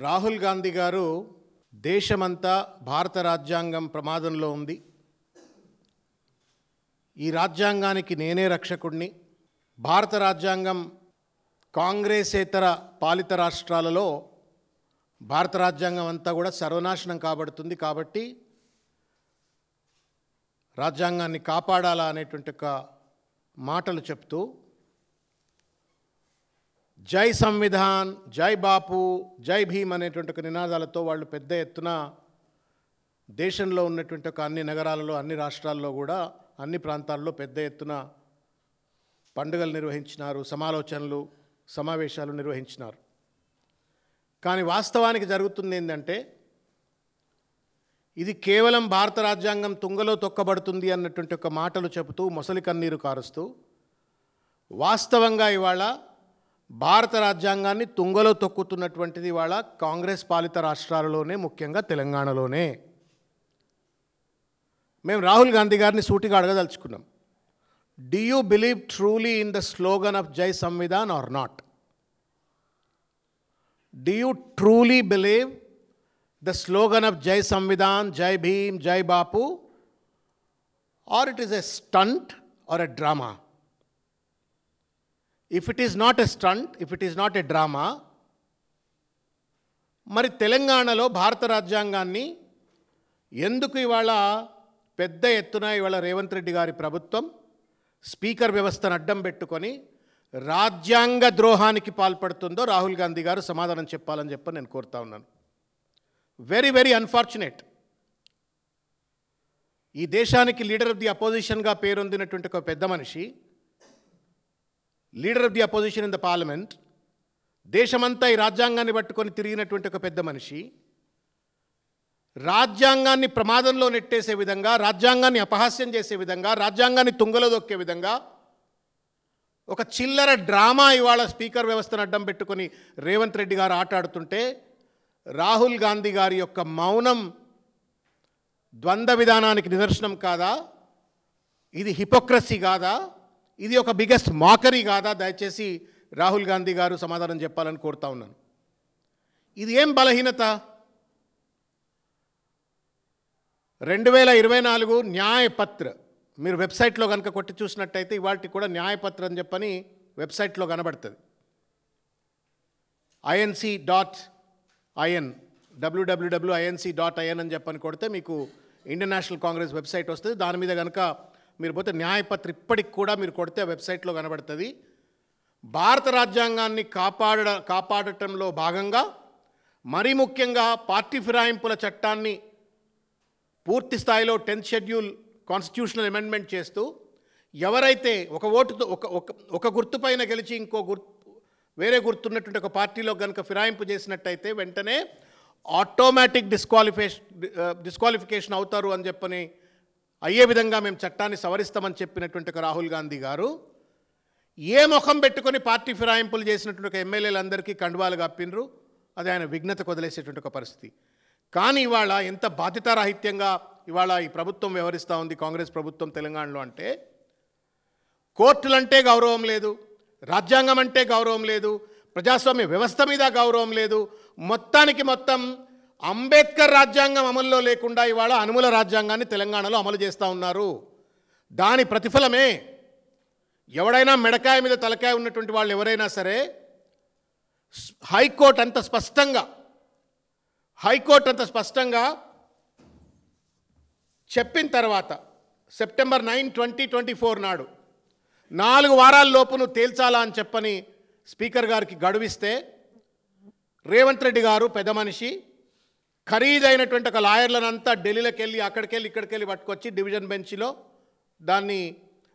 రాహుల్ గాంధీ గారు దేశమంతా భారత రాజ్యాంగం ప్రమాదంలో ఉంది, ఈ రాజ్యాంగానికి నేనే రక్షకుడిని, భారత రాజ్యాంగం కాంగ్రెసేతర పాలిత రాష్ట్రాలలో భారత రాజ్యాంగం అంతా కూడా సర్వనాశనం కాబడుతుంది, కాబట్టి రాజ్యాంగాన్ని కాపాడాలా అనేటువంటి ఒక మాటలు చెప్తూ జై సంవిధాన్, జై బాపు, జై భీమ్ అనేటువంటి ఒక నినాదాలతో వాళ్ళు పెద్ద ఎత్తున దేశంలో ఉన్నటువంటి ఒక అన్ని నగరాలలో, అన్ని రాష్ట్రాల్లో కూడా అన్ని ప్రాంతాల్లో పెద్ద ఎత్తున పండుగలు నిర్వహించినారు, సమాలోచనలు, సమావేశాలు నిర్వహించినారు. కానీ వాస్తవానికి జరుగుతుంది ఏంటంటే ఇది కేవలం భారత రాజ్యాంగం తుంగలో తొక్కబడుతుంది అన్నటువంటి ఒక మాటలు చెబుతూ మొసలి కన్నీరు కారుస్తూ వాస్తవంగా ఇవాళ భారత రాజ్యాంగాన్ని తుంగలో తొక్కుతున్నటువంటిది ఇవాళ కాంగ్రెస్ పాలిత రాష్ట్రాలలోనే, ముఖ్యంగా తెలంగాణలోనే. మేము రాహుల్ గాంధీ గారిని సూటిగా అడగదలుచుకున్నాం, do you believe truly in the slogan of Jai Samvidhan or not? Do you truly believe the slogan of Jai Samvidhan, Jai Bhim, Jai Bapu, or it is a stunt or a drama? If it is not a stunt, if it is not a drama, మరి తెలంగాణలో భారత రాజ్యాంగాన్ని ఎందుకు ఇవాళ పెద్ద ఎత్తున ఇవాళ రేవంత్ రెడ్డి గారి ప్రభుత్వం స్పీకర్ వ్యవస్థను అడ్డం పెట్టుకొని రాజ్యాంగ ద్రోహానికి పాల్పడుతుందో రాహుల్ గాంధీ గారు సమాధానం చెప్పాలని చెప్పి నేను కోరుతా ఉన్నాను. Very very unfortunate. ఈ దేశానికి లీడర్ ఆఫ్ ది అపోజిషన్గా పేరొందినటువంటి ఒక పెద్ద మనిషి, leader of the opposition in the parliament, దేశమంతా ఈ రాజ్యాంగాన్ని పట్టుకొని తిరిగినటువంటి ఒక పెద్ద మనిషి రాజ్యాంగాన్ని ప్రమాదంలో నెట్టేసే విధంగా, రాజ్యాంగాన్ని అపహాస్యం చేసే విధంగా, రాజ్యాంగాన్ని తుంగలో దొక్కే విధంగా ఒక చిల్లర డ్రామా ఇవాళ స్పీకర్ వ్యవస్థను అడ్డం పెట్టుకొని రేవంత్ రెడ్డి గారు ఆటాడుతుంటే రాహుల్ గాంధీ గారి యొక్క మౌనం ద్వంద్వ విధానానికి నిదర్శనం కాదా? ఇది హిపోక్రసీ కాదా? ఇది ఒక బిగ్గెస్ట్ మాకరీ కాదా? దయచేసి రాహుల్ గాంధీ గారు సమాధానం చెప్పాలని కోరుతా ఉన్నాను. ఇది ఏం బలహీనత? 2024 న్యాయపత్ర మీరు వెబ్సైట్లో కనుక కొట్టి చూసినట్టయితే ఇవాళకి కూడా న్యాయపత్ర అని చెప్పని వెబ్సైట్లో కనబడుతుంది. inc.in www.inc.in అని చెప్పని కొడితే మీకు ఇండియన్ నేషనల్ కాంగ్రెస్ వెబ్సైట్ వస్తుంది. దాని మీద కనుక మీరు పోతే న్యాయపత్ర ఇప్పటికి కూడా మీరు కొడితే వెబ్సైట్లో కనబడుతుంది. భారత రాజ్యాంగాన్ని కాపాడటంలో భాగంగా మరీ ముఖ్యంగా పార్టీ ఫిరాయింపుల చట్టాన్ని పూర్తి స్థాయిలో 10th షెడ్యూల్ కాన్స్టిట్యూషనల్ అమెండ్మెంట్ చేస్తూ ఎవరైతే ఒక ఓటుతో ఒక గుర్తుపైన గెలిచి ఇంకో వేరే గుర్తున్నటువంటి ఒక పార్టీలో కనుక ఫిరాయింపు చేసినట్టయితే వెంటనే ఆటోమేటిక్ డిస్క్వాలిఫికేషన్ అవుతారు అని చెప్పని అయ్యే విధంగా మేము చట్టాన్ని సవరిస్తామని చెప్పినటువంటి ఒక రాహుల్ గాంధీ గారు ఏ ముఖం పెట్టుకొని పార్టీ ఫిరాయింపులు చేసినటువంటి ఒక ఎమ్మెల్యేలందరికీ కండువాలు కప్పినరు. అది ఆయన విఘ్నతకు వదిలేసేటువంటి ఒక పరిస్థితి. కానీ ఇవాళ ఎంత బాధ్యతారాహిత్యంగా ఇవాళ ఈ ప్రభుత్వం వ్యవహరిస్తూ ఉంది కాంగ్రెస్ ప్రభుత్వం తెలంగాణలో అంటే, కోర్టులంటే గౌరవం లేదు, రాజ్యాంగం అంటే గౌరవం లేదు, ప్రజాస్వామ్య వ్యవస్థ మీద గౌరవం లేదు, మొత్తానికి మొత్తం అంబేద్కర్ రాజ్యాంగం అమల్లో లేకుండా ఇవాళ అనుముల రాజ్యాంగాన్ని తెలంగాణలో అమలు చేస్తూ ఉన్నారు. దాని ప్రతిఫలమే ఎవడైనా మెడకాయ మీద తలకాయ ఉన్నటువంటి వాళ్ళు ఎవరైనా సరే హైకోర్టు అంత స్పష్టంగా చెప్పిన తర్వాత సెప్టెంబర్ 9, 2024 నాడు 4 వారాల లోపు నువ్వు తేల్చాలా అని చెప్పని స్పీకర్ గారికి గడువిస్తే రేవంత్ రెడ్డి గారు పెద్ద మనిషి ఖరీదైనటువంటి ఒక లాయర్లనంతా ఢిల్లీలోకి వెళ్ళి అక్కడికెళ్ళి ఇక్కడికెళ్ళి పట్టుకొచ్చి డివిజన్ బెంచ్లో దాన్ని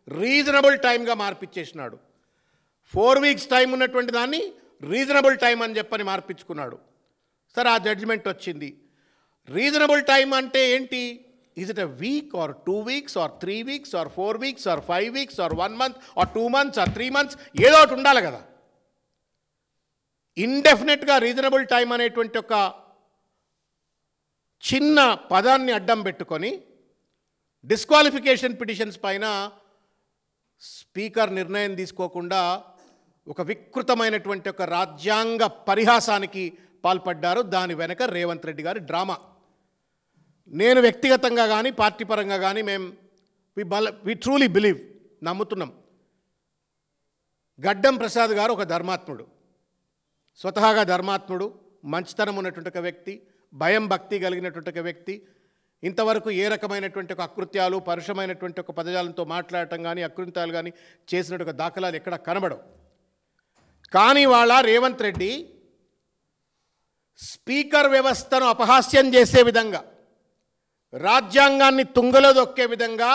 రీజనబుల్ టైంగా మార్పిచ్చేసినాడు. 4 వీక్స్ టైం ఉన్నటువంటి దాన్ని రీజనబుల్ టైం అని చెప్పని మార్పించుకున్నాడు. సరే, ఆ జడ్జిమెంట్ వచ్చింది. రీజనబుల్ టైం అంటే ఏంటి? Is it a week or 2 weeks or 3 weeks or 4 weeks or 5 weeks or 1 month or 2 months or 3 months? ఏదో ఒకటి ఉండాలి కదా. ఇండెఫినెట్గా రీజనబుల్ టైం అనేటువంటి ఒక చిన్న పదాన్ని అడ్డం పెట్టుకొని డిస్క్వాలిఫికేషన్ పిటిషన్స్ పైన స్పీకర్ నిర్ణయం తీసుకోకుండా ఒక వికృతమైనటువంటి ఒక రాజ్యాంగ పరిహాసానికి పాల్పడ్డారు. దాని వెనక రేవంత్ రెడ్డి గారి డ్రామా. నేను వ్యక్తిగతంగా కానీ పార్టీ పరంగా కానీ మేము వి ట్రూలీ బిలీవ్, నమ్ముతున్నాం, గడ్డం ప్రసాద్ గారు ఒక ధర్మాత్ముడు, స్వతహాగా ధర్మాత్ముడు, మంచితనం ఉన్నటువంటి ఒక వ్యక్తి, భయం భక్తి కలిగినటువంటి ఒక వ్యక్తి. ఇంతవరకు ఏ రకమైనటువంటి ఒక అకృత్యాలు, పరుషమైనటువంటి ఒక పదజాలంతో మాట్లాడటం కానీ అకృత్యాలు కానీ చేసినట్టు ఒక దాఖలాలు ఎక్కడ కనబడవు. కానీ వాళ్ళ రేవంత్ రెడ్డి స్పీకర్ వ్యవస్థను అపహాస్యం చేసే విధంగా, రాజ్యాంగాన్ని తుంగలో దొక్కే విధంగా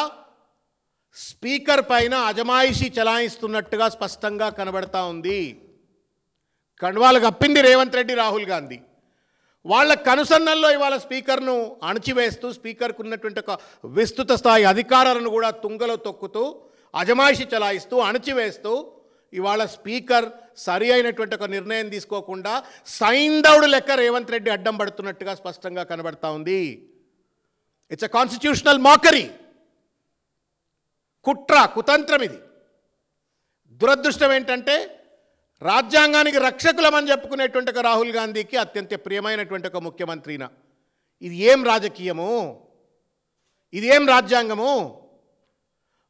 స్పీకర్ పైన అజమాయిషీ చలాయిస్తున్నట్టుగా స్పష్టంగా కనబడతా ఉంది. కండువాలు కప్పింది రేవంత్ రెడ్డి, రాహుల్ గాంధీ. వాళ్ళ కనుసన్నల్లో ఇవాళ స్పీకర్ను అణచివేస్తూ, స్పీకర్కు ఉన్నటువంటి ఒక విస్తృత స్థాయి అధికారాలను కూడా తుంగలో తొక్కుతూ, అజమాయిషీ చలాయిస్తూ, అణచివేస్తూ ఇవాళ స్పీకర్ సరి అయినటువంటి ఒక నిర్ణయం తీసుకోకుండా సైంధవుడు లెక్క రేవంత్ రెడ్డి అడ్డం పడుతున్నట్టుగా స్పష్టంగా కనబడతా ఉంది. ఇట్స్ ఎ కాన్స్టిట్యూషనల్ మాకరీ, కుట్ర, కుతంత్రం ఇది. దురదృష్టం ఏంటంటే రాజ్యాంగానికి రక్షకులమని చెప్పుకునేటువంటి ఒక రాహుల్ గాంధీకి అత్యంత ప్రియమైనటువంటి ఒక ముఖ్యమంత్రిన ఇది ఏం రాజకీయము, ఇది ఏం రాజ్యాంగము?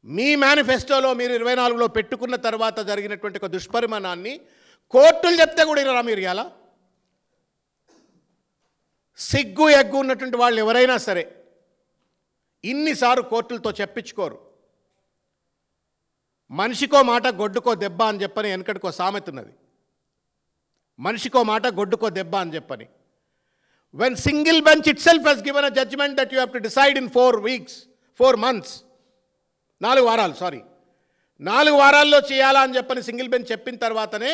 మీ మేనిఫెస్టోలో మీరు 24లో పెట్టుకున్న తర్వాత జరిగినటువంటి ఒక దుష్పరిమాణాన్ని కోర్టులు చెప్తే కూడా ఇరా మీరు ఇలా. సిగ్గు ఎగ్గు ఉన్నటువంటి వాళ్ళు ఎవరైనా సరే ఇన్నిసార్లు కోర్టులతో చెప్పించుకోరు. మనిషికో మాట గొడ్డుకో దెబ్బ అని చెప్పని వెనకటికో సామెత ఉన్నది. మనిషికో మాట గొడ్డుకో దెబ్బ అని చెప్పని. When single bench itself has given a judgment that you have to decide in 4 months, 4 వారాలు, 4 వారాల్లో చేయాలా అని చెప్పని సింగిల్ బెంచ్ చెప్పిన తర్వాతనే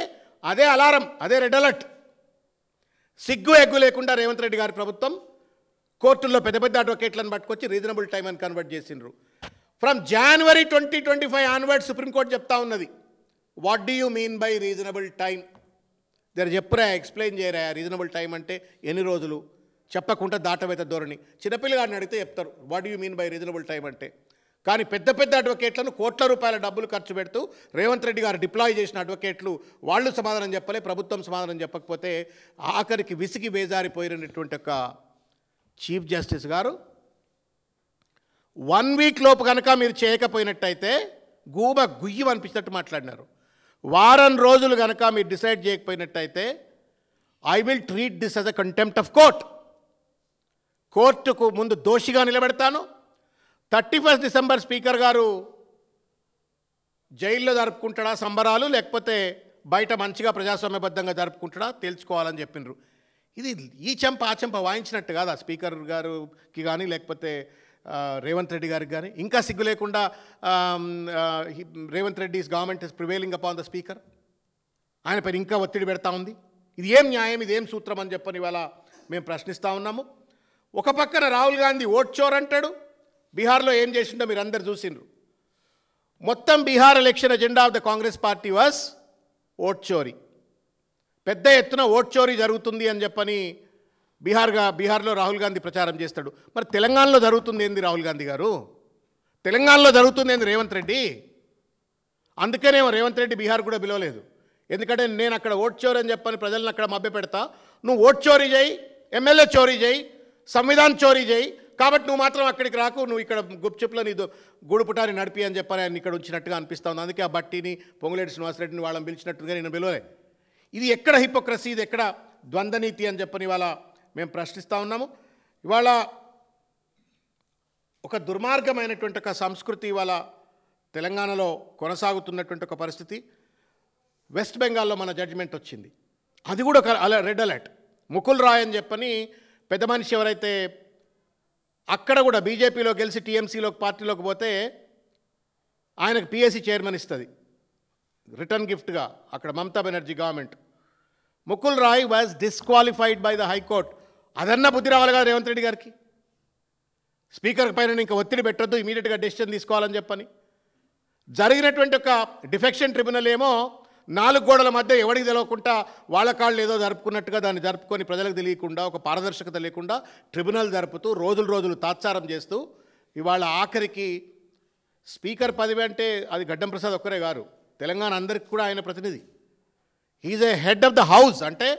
అదే అలారం, అదే రెడ్ అలర్ట్. సిగ్గు ఎగ్గు లేకుండా రేవంత్ రెడ్డి గారి ప్రభుత్వం కోర్టుల్లో పెద్ద పెద్ద అడ్వకేట్లను పట్టుకొచ్చి రీజనబుల్ టైం అని కన్వర్ట్ చేసిండ్రు. ఫ్రమ్ January 2025 ఆన్వర్డ్ సుప్రీంకోర్టు చెప్తా ఉన్నది, what do you mean by reasonable time? జర చెప్పురా, ఎక్స్ప్లెయిన్ చేయరా. రీజనబుల్ టైం అంటే ఎన్ని రోజులు? చెప్పకుండా దాటవేత ధోరణి. చిన్నపిల్లగాడిని అడిగితే చెప్తారు what do you mean by reasonable time అంటే. కానీ పెద్ద పెద్ద అడ్వకేట్లను కోట్ల రూపాయల డబ్బులు ఖర్చు పెడుతూ రేవంత్ రెడ్డి గారు డిప్లాయ్ చేసిన అడ్వకేట్లు వాళ్ళు సమాధానం చెప్పలే, ప్రభుత్వం సమాధానం చెప్పకపోతే ఆఖరికి విసిగి వేజారిపోయినటువంటి ఒక చీఫ్ జస్టిస్ గారు 1 వీక్ లోపు కనుక మీరు చేయకపోయినట్టయితే గూబ గుయ్యం అనిపించినట్టు మాట్లాడినారు. వారం రోజులు కనుక మీరు డిసైడ్ చేయకపోయినట్టయితే I will treat this as a contempt of court. కోర్టుకు ముందు దోషిగా నిలబెడతాను. 31 డిసెంబర్ స్పీకర్ గారు జైల్లో జరుపుకుంటాడా సంబరాలు, లేకపోతే బయట మంచిగా ప్రజాస్వామ్యబద్ధంగా జరుపుకుంటాడా తేల్చుకోవాలని చెప్పినారు. ఇది ఈ చెంప ఆ చెంప వాయించినట్టు కాదా స్పీకర్ గారికి కానీ లేకపోతే రేవంత్ రెడ్డి గారికి కానీ? ఇంకా సిగ్గు లేకుండా Revanth Reddy's government is prevailing upon the speaker, ఆయన పైన ఇంకా ఒత్తిడి పెడతా ఉంది. ఇది ఏం న్యాయం, ఇది ఏం సూత్రం అని చెప్పని ఇవాళ మేము ప్రశ్నిస్తూ ఉన్నాము. ఒక పక్కన రాహుల్ గాంధీ ఓట్ చోర్ అంటాడు. బీహార్లో ఏం చేసిండో మీరు అందరు చూసిండ్రు. మొత్తం Bihar election agenda of the Congress party was vote చోరీ. పెద్ద ఎత్తున ఓట్ చోరీ జరుగుతుంది అని చెప్పని బీహార్లో రాహుల్ గాంధీ ప్రచారం చేస్తాడు. మరి తెలంగాణలో జరుగుతుంది ఏంది రాహుల్ గాంధీ గారు? తెలంగాణలో జరుగుతుంది ఏంది రేవంత్ రెడ్డి? అందుకేనేమో రేవంత్ రెడ్డి బీహార్ కూడా పిలవలేదు. ఎందుకంటే నేను అక్కడ ఓట్ చోరీ అని చెప్పని ప్రజలను అక్కడ మభ్య పెడతా, నువ్వు ఓట్ చోరీ చేయి, ఎమ్మెల్యే చోరీ చేయి, సంవిధాన్ చోరీ చేయి, కాబట్టి నువ్వు మాత్రం అక్కడికి రాకు, నువ్వు ఇక్కడ గుప్చిప్లో నీ గూడు పుటాన్ని నడిపి అని చెప్పని ఆయన ఇక్కడ ఉంచినట్టుగా అనిపిస్తూ ఉంది. అందుకే ఆ బట్టిని, పొంగులేటి శ్రీనివాసరెడ్డిని వాళ్ళని పిలిచినట్టుగా నేను పిలవలే. ఇది ఎక్కడ హిపోక్రసీ, ఇది ఎక్కడ ద్వంద్వనీతి అని చెప్పని ఇవాళ మేము ప్రశ్నిస్తూ ఉన్నాము. ఇవాళ ఒక దుర్మార్గమైనటువంటి ఒక సంస్కృతి ఇవాళ తెలంగాణలో కొనసాగుతున్నటువంటి ఒక పరిస్థితి. వెస్ట్ బెంగాల్లో మన జడ్జిమెంట్ వచ్చింది, అది కూడా ఒక రెడ్ అలర్ట్. ముకుల్ రాయ్ అని చెప్పని పెద్ద మనిషి ఎవరైతే అక్కడ కూడా బీజేపీలో గెలిచి టీఎంసీలోకి పార్టీలోకి పోతే ఆయనకు పిఎస్సి చైర్మన్ ఇస్తుంది రిటర్న్ గిఫ్ట్గా అక్కడ Mamata Banerjee government. Mukul Roy was disqualified by the high court. అదన్నా బుద్ధి రావాలి కదా రేవంత్ రెడ్డి గారికి. స్పీకర్ పైన ఇంకా ఒత్తిడి పెట్టొద్దు, ఇమీడియట్గా డెసిషన్ తీసుకోవాలని చెప్పని. జరిగినటువంటి ఒక డిఫెక్షన్ ట్రిబ్యునల్ ఏమో 4 గోడల మధ్య ఎవరికి తెలియకుండా వాళ్ళ కాళ్ళు ఏదో జరుపుకున్నట్టుగా దాన్ని జరుపుకొని ప్రజలకు తెలియకుండా ఒక పారదర్శకత లేకుండా ట్రిబ్యునల్ జరుపుతూ రోజులు తాత్సారం చేస్తూ ఇవాళ ఆఖరికి స్పీకర్ పదవి అంటే అది గడ్డం ప్రసాద్ ఒక్కరే గారు, తెలంగాణ అందరికి కూడా ఆయన ప్రతినిధి. He's a head of the house. అంటే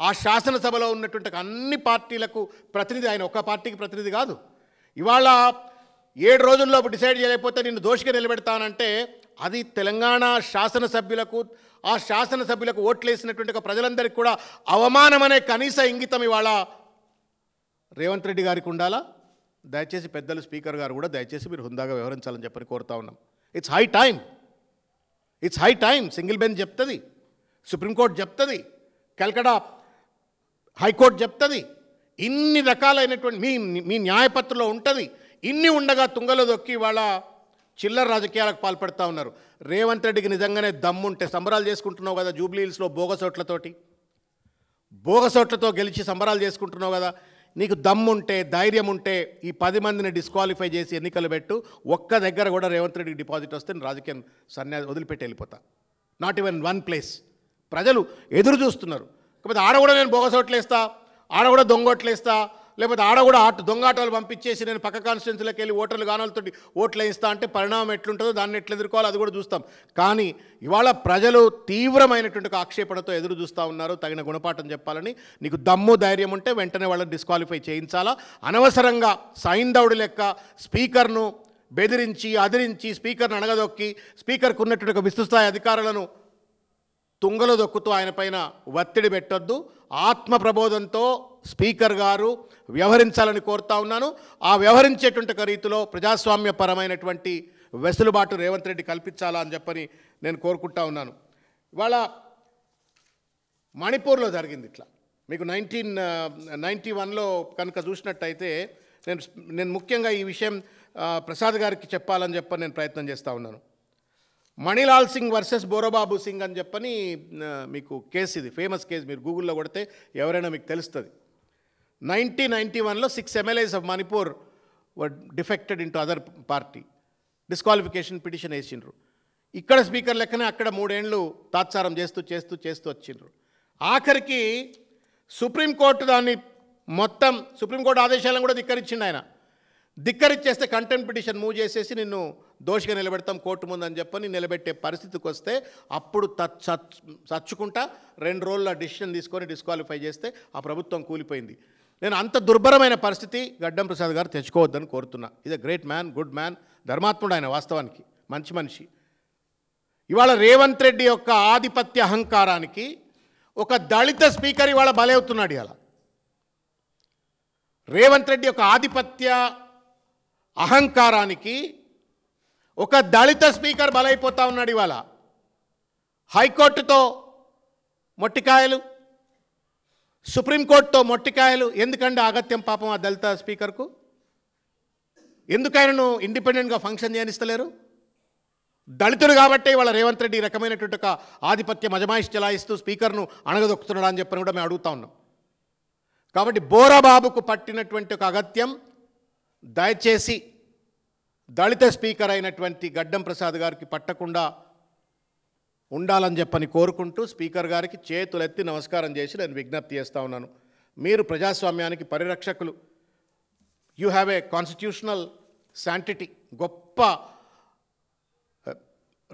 ఆ శాసనసభలో ఉన్నటువంటి అన్ని పార్టీలకు ప్రతినిధి. ఆయన ఒక్క పార్టీకి ప్రతినిధి కాదు. ఇవాళ 7 రోజుల్లోపు డిసైడ్ చేయలేకపోతే నిన్ను దోషిగా నిలబెడతానంటే అది తెలంగాణ శాసనసభ్యులకు, ఆ శాసనసభ్యులకు ఓట్లేసినటువంటి ఒక ప్రజలందరికీ కూడా అవమానమనే కనీస ఇంగితం ఇవాళ రేవంత్ రెడ్డి గారికి ఉండాలా. దయచేసి పెద్దలు స్పీకర్ గారు కూడా దయచేసి మీరు హుందాగా వ్యవహరించాలని చెప్పని కోరుతా ఉన్నాం. It's high time. Single bench చెప్తుంది, సుప్రీంకోర్టు చెప్తుంది, కల్కటా హైకోర్టు చెప్తుంది, ఇన్ని రకాలైనటువంటి మీ న్యాయపత్రంలో ఉంటుంది. ఇన్ని ఉండగా తుంగలో దొక్కి వాళ్ళ చిల్లర రాజకీయాలకు పాల్పడుతూ ఉన్నారు. రేవంత్ రెడ్డికి నిజంగానే దమ్ముంటే సంబరాలు చేసుకుంటున్నావు కదా జూబ్లీ హిల్స్లో బోగసోట్లతో గెలిచి సంబరాలు చేసుకుంటున్నావు కదా. నీకు దమ్ముంటే, ధైర్యం ఉంటే ఈ 10 మందిని డిస్క్వాలిఫై చేసి ఎన్నికలు పెట్టు. ఒక్క దగ్గర కూడా రేవంత్ రెడ్డికి డిపాజిట్ వస్తే నేను రాజకీయం వదిలిపెట్టి వెళ్ళిపోతా. Not even one place. ప్రజలు ఎదురు చూస్తున్నారు. కాకపోతే ఆడ కూడా నేను బోగసోట్లేస్తా, ఆడ కూడా దొంగోట్లేస్తా, లేకపోతే ఆడ కూడా దొంగాటలు పంపించేసి నేను పక్క కాన్స్టిట్యున్సీలోకి వెళ్ళి ఓటర్లు గానాలతో ఓట్లు వేయిస్తా అంటే పరిణామం ఎట్లుంటుందో దాన్ని ఎట్లా ఎదుర్కోవాలో అది కూడా చూస్తాం. కానీ ఇవాళ ప్రజలు తీవ్రమైనటువంటి ఆక్షేపణతో ఎదురు చూస్తూ ఉన్నారు. తగిన గుణపాఠం చెప్పాలని. నీకు దమ్ము ధైర్యం ఉంటే వెంటనే వాళ్ళని డిస్క్వాలిఫై చేయించాలా. అనవసరంగా సైంధవుడి లెక్క స్పీకర్ను బెదిరించి అదిరించి స్పీకర్ను అణగదొక్కి స్పీకర్కు ఉన్నటువంటి విస్తృతస్థాయి అధికారులను తుంగలో దొక్కుతూ ఆయన పైన ఒత్తిడి పెట్టొద్దు. ఆత్మ ప్రబోధంతో స్పీకర్ గారు వ్యవహరించాలని కోరుతా ఉన్నాను. ఆ వ్యవహరించేటువంటి రీతిలో ప్రజాస్వామ్యపరమైనటువంటి వెసులుబాటు రేవంత్ రెడ్డి కల్పించాలా అని చెప్పని నేను కోరుకుంటా ఉన్నాను. ఇవాళ మణిపూర్లో జరిగింది ఇట్లా. మీకు 1991లో కనుక చూసినట్టయితే నేను ముఖ్యంగా ఈ విషయం ప్రసాద్ గారికి చెప్పాలని చెప్పని నేను ప్రయత్నం చేస్తూ ఉన్నాను. మణిలాల్ సింగ్ వర్సెస్ బోరబాబు సింగ్ అని చెప్పని మీకు కేసు, ఇది ఫేమస్ కేసు. మీరు గూగుల్లో కొడితే ఎవరైనా మీకు తెలుస్తుంది. 1991లో 6 MLAs of Manipur were defected into other party. Disqualification petition వేసిండ్రు. ఇక్కడ స్పీకర్ లెక్కనే అక్కడ 3 ఏళ్ళు తాత్సారం చేస్తూ వచ్చిండ్రు. ఆఖరికి సుప్రీంకోర్టు దాన్ని మొత్తం సుప్రీంకోర్టు ఆదేశాలను కూడా ధిక్కరించిండు ఆయన. ధిక్కరిచ్చేస్తే కంటెంప్ట్ పిటిషన్ మూవ్ చేసేసి నిన్ను దోషిగా నిలబెడతాం కోర్టు ముందు అని చెప్పని నిలబెట్టే పరిస్థితికి వస్తే అప్పుడు చచ్చుకుంటా 2 రోజుల డిసిషన్ తీసుకొని డిస్క్వాలిఫై చేస్తే ఆ ప్రభుత్వం కూలిపోయింది. నేను అంత దుర్భరమైన పరిస్థితి గడ్డం ప్రసాద్ గారు తెచ్చుకోవద్దని కోరుతున్నా. Is a great man, good man, ధర్మాత్ముడు ఆయన, వాస్తవానికి మంచి మనిషి. ఇవాళ రేవంత్ రెడ్డి యొక్క ఆధిపత్య అహంకారానికి ఒక దళిత స్పీకర్ ఇవాళ బలవుతున్నాడు. ఇవాళ రేవంత్ రెడ్డి యొక్క ఆధిపత్య అహంకారానికి ఒక దళిత స్పీకర్ బలైపోతా ఉన్నాడు. ఇవాళ హైకోర్టుతో మొట్టికాయలు, సుప్రీంకోర్టుతో మొట్టికాయలు. ఎందుకంటే అగత్యం పాపం ఆ దళిత స్పీకర్కు. ఎందుకైనా ఇండిపెండెంట్గా ఫంక్షన్ చేయనిస్తలేరు? దళితుడు కాబట్టి ఇవాళ రేవంత్ రెడ్డి ఈ రకమైనటువంటి ఒక ఆధిపత్య మజమాయిష్ చెలాయిస్తూ స్పీకర్ను అణగదొక్కుతున్నాడు అని చెప్పని కూడా మేము అడుగుతా ఉన్నాం. కాబట్టి బోరాబాబుకు పట్టినటువంటి ఒక అగత్యం దయచేసి దళిత స్పీకర్ అయినటువంటి గడ్డం ప్రసాద్ గారికి పట్టకుండా ఉండాలని చెప్పని కోరుకుంటూ స్పీకర్ గారికి చేతులెత్తి నమస్కారం చేసి నేను విజ్ఞప్తి చేస్తూ ఉన్నాను. మీరు ప్రజాస్వామ్యానికి పరిరక్షకులు. You have a constitutional sanctity. గొప్ప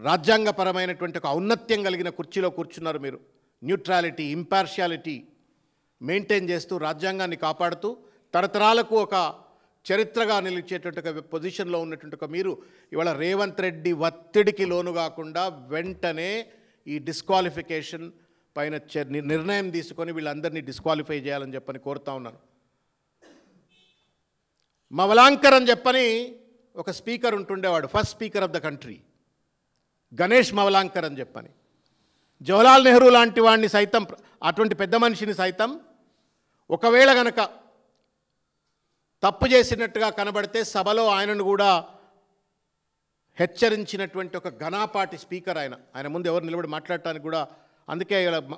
రాజ్యాంగపరమైనటువంటి ఒక ఔన్నత్యం కలిగిన కుర్చీలో కూర్చున్నారు మీరు. న్యూట్రాలిటీ, ఇంపార్షియాలిటీ మెయింటైన్ చేస్తూ రాజ్యాంగాన్ని కాపాడుతూ తరతరాలకు ఒక చరిత్రగా నిలిచేటువంటి ఒక పొజిషన్లో ఉన్నటువంటి ఒక మీరు ఇవాళ రేవంత్ రెడ్డి ఒత్తిడికి లోను కాకుండా వెంటనే ఈ డిస్క్వాలిఫికేషన్ పైన నిర్ణయం తీసుకొని వీళ్ళందరినీ డిస్క్వాలిఫై చేయాలని చెప్పని కోరుతా ఉన్నాను. మవలాంకర్ అని చెప్పని ఒక స్పీకర్ ఉంటుండేవాడు, first speaker of the country, Ganesh Mavalankar అని చెప్పని. జవహర్లాల్ నెహ్రూ లాంటి వాడిని సైతం, అటువంటి పెద్ద మనిషిని సైతం ఒకవేళ గనక తప్పు చేసినట్టుగా కనబడితే సభలో ఆయనను కూడా హెచ్చరించినటువంటి ఒక ఘనాపాటి స్పీకర్ ఆయన ముందు ఎవరు నిలబడి మాట్లాడటానికి కూడా. అందుకే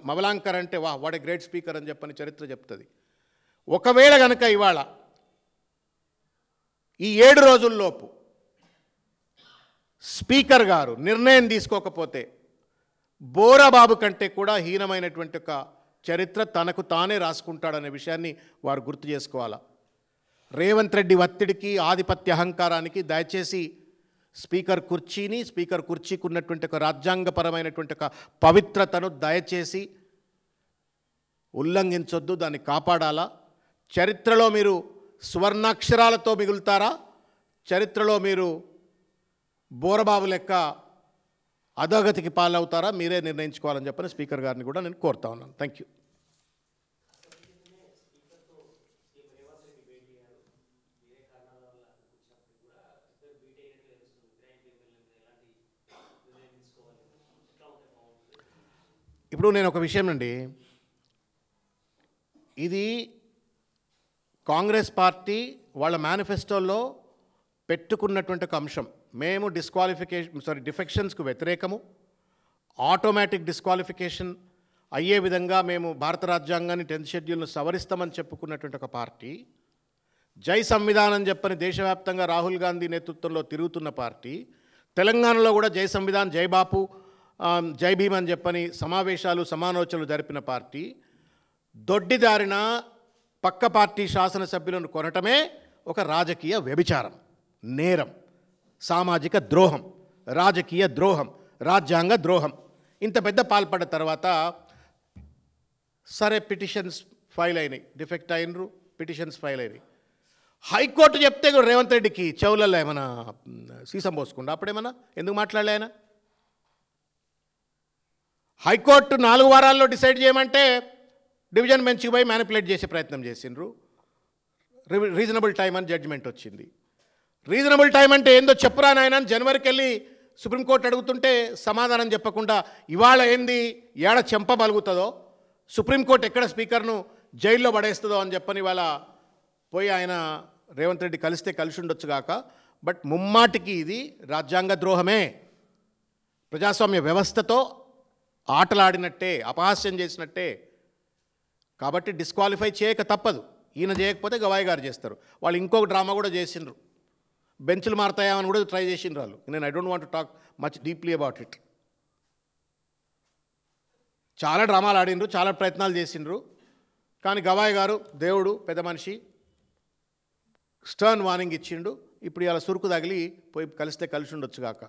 మవలాంకర్ అంటే వాట్ ఏ గ్రేట్ స్పీకర్ అని చెప్పని చరిత్ర చెప్తుంది. ఒకవేళ గనక ఇవాళ ఈ 7 రోజుల్లోపు స్పీకర్ గారు నిర్ణయం తీసుకోకపోతే బోరాబాబు కంటే కూడా హీనమైనటువంటి ఒక చరిత్ర తనకు తానే రాసుకుంటాడనే విషయాన్ని వారు గుర్తు చేసుకోవాలా. రేవంత్ రెడ్డి ఒత్తిడికి, ఆధిపత్య అహంకారానికి దయచేసి స్పీకర్ కుర్చీకి ఉన్నటువంటి ఒక రాజ్యాంగపరమైనటువంటి ఒక పవిత్రతను దయచేసి ఉల్లంఘించొద్దు, దాన్ని కాపాడాలా. చరిత్రలో మీరు సువర్ణాక్షరాలతో మిగులుతారా, చరిత్రలో మీరు బోరబాబు లెక్క అధోగతికి పాలవుతారా, మీరే నిర్ణయించుకోవాలని చెప్పని స్పీకర్ గారిని కూడా నేను కోరుతా ఉన్నాను. Thank you. ఇప్పుడు నేను ఒక విషయం అండి, ఇది కాంగ్రెస్ పార్టీ వాళ్ళ మేనిఫెస్టోలో పెట్టుకున్నటువంటి ఒక అంశం. మేము డిఫెక్షన్స్కు వ్యతిరేకము, ఆటోమేటిక్ డిస్క్వాలిఫికేషన్ అయ్యే విధంగా మేము భారత రాజ్యాంగాన్ని 10th షెడ్యూల్ను సవరిస్తామని చెప్పుకున్నటువంటి ఒక పార్టీ, జై సంవిధానం చెప్పని దేశవ్యాప్తంగా రాహుల్ గాంధీ నేతృత్వంలో తిరుగుతున్న పార్టీ, తెలంగాణలో కూడా జై సంవిధాన్, జై బాపు, జై భీమ్ అని చెప్పని సమావేశాలు సమాలోచనలు జరిపిన పార్టీ, దొడ్డిదారిన పక్క పార్టీ శాసనసభ్యులను కొనటమే ఒక రాజకీయ వ్యభిచారం, నేరం, సామాజిక ద్రోహం, రాజకీయ ద్రోహం, రాజ్యాంగ ద్రోహం. ఇంత పెద్ద పాల్పడ్డ తర్వాత సరే పిటిషన్స్ ఫైల్ అయినాయి, డిఫెక్ట్ అయినరు, పిటిషన్స్ ఫైల్ అయినాయి. హైకోర్టు చెప్తే కూడా రేవంత్ రెడ్డికి చెవులలో ఏమైనా సీసం పోసుకుండా అప్పుడేమన్నా ఎందుకు మాట్లాడలే ఆయన? హైకోర్టు 4 వారాల్లో డిసైడ్ చేయమంటే డివిజన్ బెంచ్కి పోయి మ్యానిపులేట్ చేసే ప్రయత్నం చేసిండ్రు. రీజనబుల్ టైం అని జడ్జిమెంట్ వచ్చింది. రీజనబుల్ టైం అంటే ఏందో చెప్పురా నాయన అని జనవరికి వెళ్ళి సుప్రీంకోర్టు అడుగుతుంటే సమాధానం చెప్పకుండా ఇవాళ ఏంది ఏడ చెంప బలుగుతుందో, సుప్రీంకోర్టు ఎక్కడ స్పీకర్ను జైల్లో పడేస్తుందో అని చెప్పని ఇవాళ పోయి ఆయన రేవంత్ రెడ్డి కలిస్తే కలిసి ఉండొచ్చు కాక, బట్ ముమ్మాటికి ఇది రాజ్యాంగ ద్రోహమే, ప్రజాస్వామ్య వ్యవస్థతో ఆటలాడినట్టే, అపహాస్యం చేసినట్టే. కాబట్టి డిస్క్వాలిఫై చేయక తప్పదు. ఈయన చేయకపోతే గవాయి గారు చేస్తారు. వాళ్ళు ఇంకొక డ్రామా కూడా చేసిండ్రు, బెంచ్లు మారుతాయని కూడా ట్రై చేసిండ్రు వాళ్ళు. నేను I don't want to talk much deeply about it. చాలా డ్రామాలు ఆడిండ్రు, చాలా ప్రయత్నాలు చేసిండ్రు. కానీ గవాయి గారు దేవుడు, పెద్ద మనిషి, స్టర్న్ వార్నింగ్ ఇచ్చిండు. ఇప్పుడు ఇలా సురుకు తగిలి పోయి కలిస్తే కలిసి ఉండొచ్చు కాక.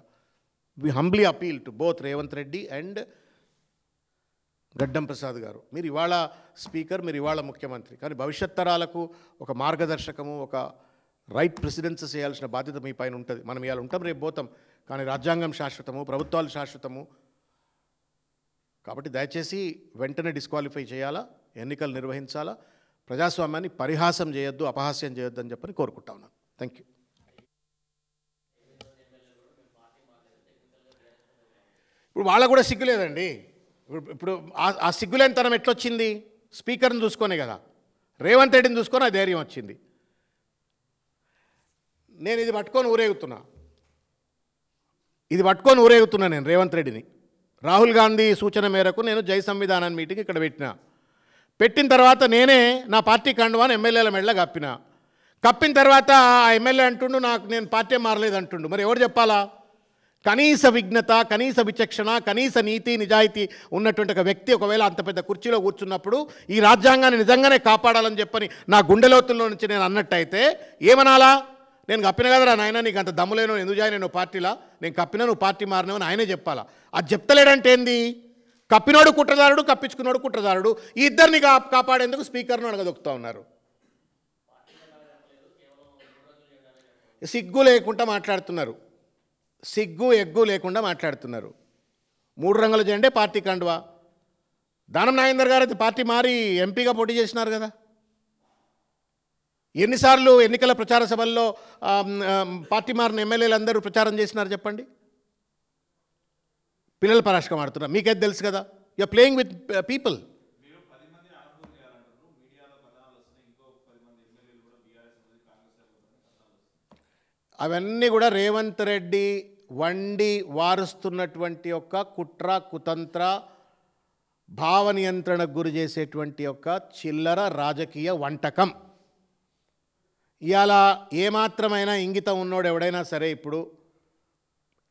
We humbly appeal to both Revanth Reddy and Gaddam Prasad గారు. మీరు ఇవాళ స్పీకర్, మీరు ఇవాళ ముఖ్యమంత్రి, కానీ భవిష్యత్ తరాలకు ఒక మార్గదర్శకము, ఒక రైట్ ప్రెసిడెన్సీ చేయాల్సిన బాధ్యత మీ పైన ఉంటుంది. మనం ఇవాళ ఉంటాం, రేపు పోతాం, కానీ రాజ్యాంగం శాశ్వతము, ప్రభుత్వాలు శాశ్వతము. కాబట్టి దయచేసి వెంటనే డిస్క్వాలిఫై చేయాలా, ఎన్నికలు నిర్వహించాలా, ప్రజాస్వామ్యాన్ని పరిహాసం చేయొద్దు, అపహాస్యం చేయొద్దు అని చెప్పని కోరుకుంటా ఉన్నాను. Thank you. ఇప్పుడు వాళ్ళకు కూడా సిగ్గు లేదండి. ఇప్పుడు ఆ సిగ్గులేనితనం ఎట్లొచ్చింది? స్పీకర్ని చూసుకొనే కదా, రేవంత్ రెడ్డిని చూసుకొని ఆ ధైర్యం వచ్చింది. నేను ఇది పట్టుకొని ఊరేగుతున్నా నేను రేవంత్ రెడ్డిని. రాహుల్ గాంధీ సూచన మేరకు నేను జై సంవిధానాన్ని మీటింగ్ ఇక్కడ పెట్టిన తర్వాత నేనే నా పార్టీ కండువాని ఎమ్మెల్యేల మెడలో కప్పిన తర్వాత ఆ ఎమ్మెల్యే అంటుండు నేను పార్టీ మారలేదు అంటుండు. మరి ఎవరు చెప్పాలా? కనీస విఘ్నత, కనీస విచక్షణ, కనీస నీతి నిజాయితీ ఉన్నటువంటి ఒక వ్యక్తి ఒకవేళ అంత పెద్ద కుర్చీలో కూర్చున్నప్పుడు ఈ రాజ్యాంగాన్ని నిజంగానే కాపాడాలని చెప్పని నా గుండెలోతుల్లో నుంచి నేను అన్నట్టయితే ఏమనాలా? నేను కప్పిన కదరా నాయన, నీకు అంత దమ్ములేను, ఎందుకు జాయిన్ నేను పార్టీలా, నేను కప్పినా నువ్వు పార్టీ మారినావు అని ఆయనే చెప్పాలా. అది చెప్తలేడంటే ఏంది? కప్పినోడు కుట్రదారుడు, కప్పించుకున్నాడు కుట్రదారుడు, ఈ ఇద్దరిని కాపాడేందుకు స్పీకర్ను అడగదొక్కుతూ ఉన్నారు. సిగ్గు లేకుండా మాట్లాడుతున్నారు, సిగ్గు ఎగ్గు లేకుండా మాట్లాడుతున్నారు. 3 రంగుల జెండే పార్టీ కండువా. దానం నాగేందర్ గారు అయితే పార్టీ మారి ఎంపీగా పోటీ చేసినారు కదా. ఎన్నిసార్లు ఎన్నికల ప్రచార సభల్లో పార్టీ మారిన ఎమ్మెల్యేలు అందరూ ప్రచారం చేసినారు చెప్పండి. పిల్లల పరాశకం ఆడుతున్నారు, మీకైతే తెలుసు కదా. You're playing with people. అవన్నీ కూడా రేవంత్ రెడ్డి వండి వారుస్తున్నటువంటి యొక్క కుట్ర కుతంత్ర భావ నియంత్రణకు గురి చేసేటువంటి యొక్క చిల్లర రాజకీయ వంటకం. ఇవాళ ఏమాత్రమైనా ఇంగితం ఉన్నోడు ఎవడైనా సరే ఇప్పుడు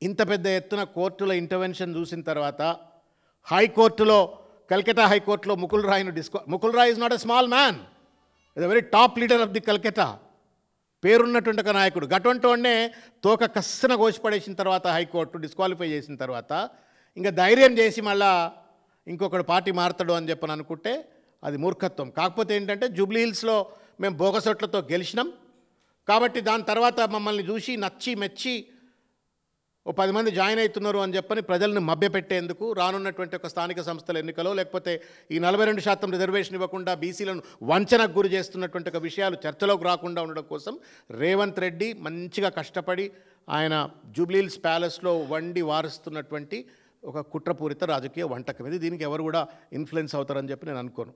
ఇంత పెద్ద ఎత్తున కోర్టుల ఇంటర్వెన్షన్ చూసిన తర్వాత హైకోర్టులో, కల్కటా హైకోర్టులో Mukul Roy is not a small man, is a very top leader of the Calcutta, పేరున్నటువంటి ఒక నాయకుడు. గటువంటి వాడినే తోక కస్సన కోసిపడేసిన తర్వాత హైకోర్టు డిస్క్వాలిఫై చేసిన తర్వాత ఇంకా ధైర్యం చేసి మళ్ళా ఇంకొకడు పార్టీ మారుతాడు అని చెప్పని అనుకుంటే అది మూర్ఖత్వం. కాకపోతే ఏంటంటే జూబ్లీ హిల్స్లో మేము బోగసొట్లతో గెలిచినాం కాబట్టి దాని తర్వాత మమ్మల్ని చూసి నచ్చి మెచ్చి ఓ 10 మంది జాయిన్ అవుతున్నారు అని చెప్పని ప్రజల్ని మభ్యపెట్టేందుకు రానున్నటువంటి ఒక స్థానిక సంస్థల ఎన్నికలో లేకపోతే ఈ 42% రిజర్వేషన్ ఇవ్వకుండా బీసీలను వంచనకు గురి చేస్తున్నటువంటి ఒక విషయాలు చర్చలోకి రాకుండా ఉండడం కోసం రేవంత్ రెడ్డి మంచిగా కష్టపడి ఆయన జూబ్లీ హిల్స్ ప్యాలెస్లో వండి వారుస్తున్నటువంటి ఒక కుట్రపూరిత రాజకీయ వంటకం ఇది. దీనికి ఎవరు కూడా ఇన్ఫ్లుయెన్స్ అవుతారని చెప్పి నేను అనుకోను.